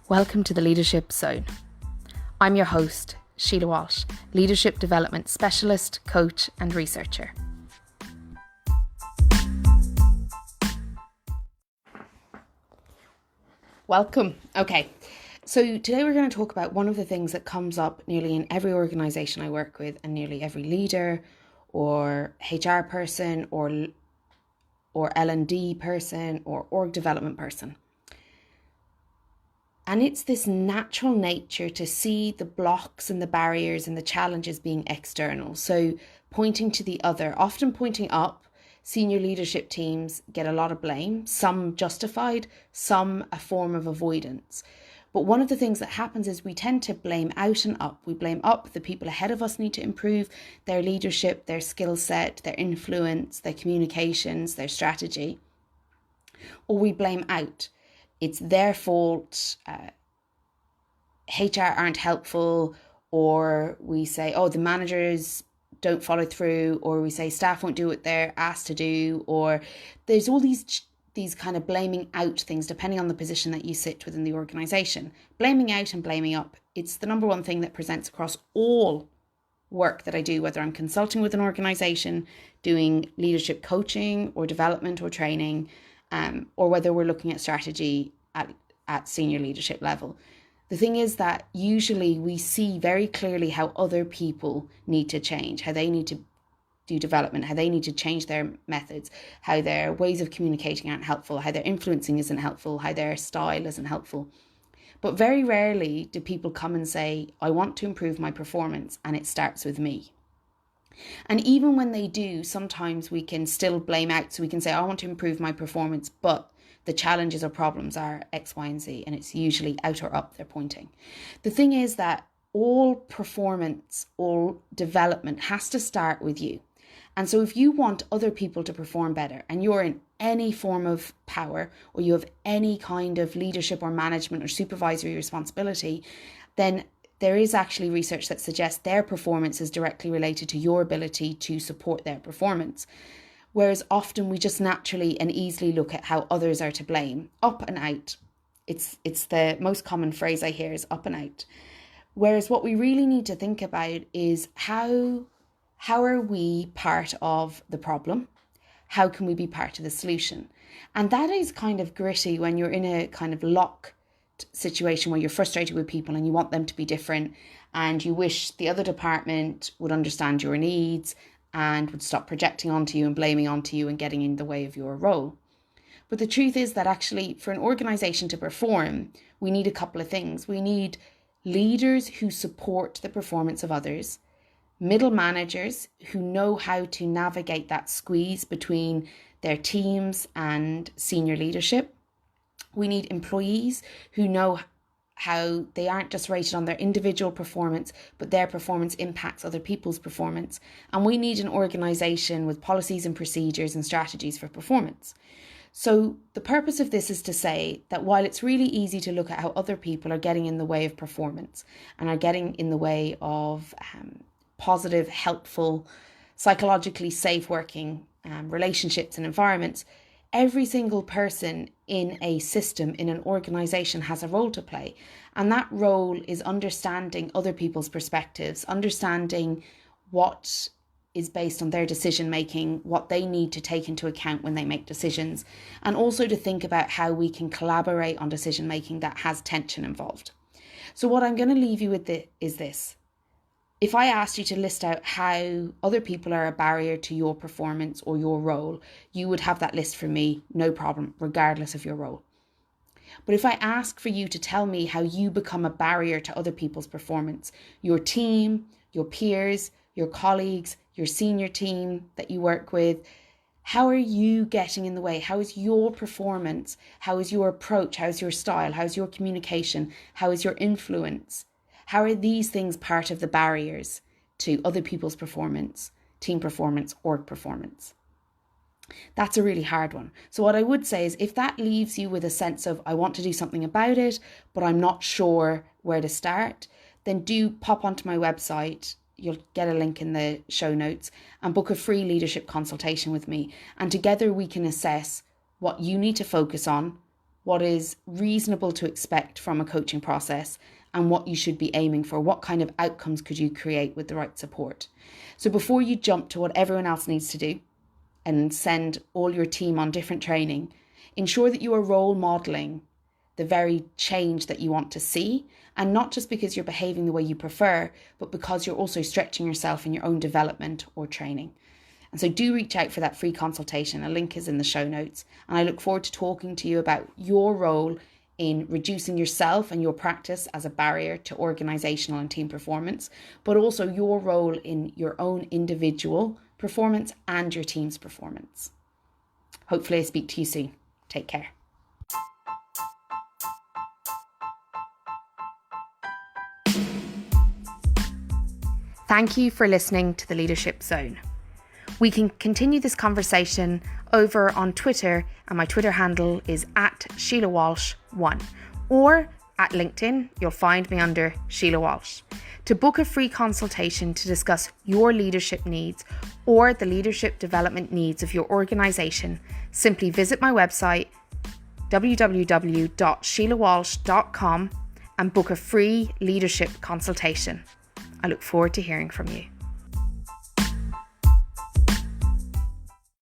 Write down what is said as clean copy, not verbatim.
Welcome to the Leadership Zone. I'm your host, Sheila Walsh, Leadership Development Specialist, Coach and Researcher. Welcome. Okay, so today we're going to talk about one of the things that comes up nearly in every organisation I work with and nearly every leader or HR person or L&D person or org development person. And it's this natural nature to see the blocks and the barriers and the challenges being external. So pointing to the other, often pointing up. Senior leadership teams get a lot of blame, some justified, some a form of avoidance. But one of the things that happens is we tend to blame out and up. We blame up, the people ahead of us need to improve their leadership, their skill set, their influence, their communications, their strategy. Or we blame out. It's their fault, HR aren't helpful, or we say, oh, the managers don't follow through, or we say staff won't do what they're asked to do, or there's all these kind of blaming out things depending on the position that you sit within the organisation. Blaming out and blaming up, it's the number one thing that presents across all work that I do, whether I'm consulting with an organisation, doing leadership coaching or development or training, or whether we're looking at strategy at senior leadership level. The thing is that usually we see very clearly how other people need to change, how they need to do development, how they need to change their methods, how their ways of communicating aren't helpful, how their influencing isn't helpful, how their style isn't helpful. But very rarely do people come and say, I want to improve my performance and it starts with me. And even when they do, sometimes we can still blame out. So we can say, I want to improve my performance, but the challenges or problems are X, Y, and Z. And it's usually out or up they're pointing. The thing is that all performance, all development has to start with you. And so if you want other people to perform better and you're in any form of power or you have any kind of leadership or management or supervisory responsibility, then there is actually research that suggests their performance is directly related to your ability to support their performance. Whereas often we just naturally and easily look at how others are to blame. Up and out. It's the most common phrase I hear is up and out. Whereas what we really need to think about is how are we part of the problem? How can we be part of the solution? And that is kind of gritty when you're in a kind of lock situation where you're frustrated with people and you want them to be different and you wish the other department would understand your needs and would stop projecting onto you and blaming onto you and getting in the way of your role. But the truth is that actually for an organisation to perform, we need a couple of things. We need leaders who support the performance of others, middle managers who know how to navigate that squeeze between their teams and senior leadership. We need employees who know how they aren't just rated on their individual performance, but their performance impacts other people's performance. And we need an organisation with policies and procedures and strategies for performance. So the purpose of this is to say that while it's really easy to look at how other people are getting in the way of performance and are getting in the way of positive, helpful, psychologically safe working relationships and environments, every single person in a system, in an organisation has a role to play. And that role is understanding other people's perspectives, understanding what is based on their decision making, what they need to take into account when they make decisions, and also to think about how we can collaborate on decision making that has tension involved. So what I'm going to leave you with is this. If I asked you to list out how other people are a barrier to your performance or your role, you would have that list from me, no problem, regardless of your role. But if I ask for you to tell me how you become a barrier to other people's performance, your team, your peers, your colleagues, your senior team that you work with, how are you getting in the way? How is your performance? How is your approach? How is your style? How is your communication? How is your influence? How are these things part of the barriers to other people's performance, team performance, org performance? That's a really hard one. So what I would say is if that leaves you with a sense of, I want to do something about it, but I'm not sure where to start, then do pop onto my website. You'll get a link in the show notes and book a free leadership consultation with me. And together we can assess what you need to focus on, what is reasonable to expect from a coaching process, and what you should be aiming for. What kind of outcomes could you create with the right support? So before you jump to what everyone else needs to do and send all your team on different training, ensure that you are role modeling the very change that you want to see, and not just because you're behaving the way you prefer, but because you're also stretching yourself in your own development or training. And so do reach out for that free consultation. A link is in the show notes. And I look forward to talking to you about your role in reducing yourself and your practice as a barrier to organizational and team performance, but also your role in your own individual performance and your team's performance. Hopefully I speak to you soon. Take care. Thank you for listening to the Leadership Zone. We can continue this conversation over on Twitter, and my Twitter handle is @SheilaWalsh1, or at LinkedIn, you'll find me under Sheila Walsh. To book a free consultation to discuss your leadership needs or the leadership development needs of your organisation, simply visit my website www.sheilawalsh.com and book a free leadership consultation. I look forward to hearing from you.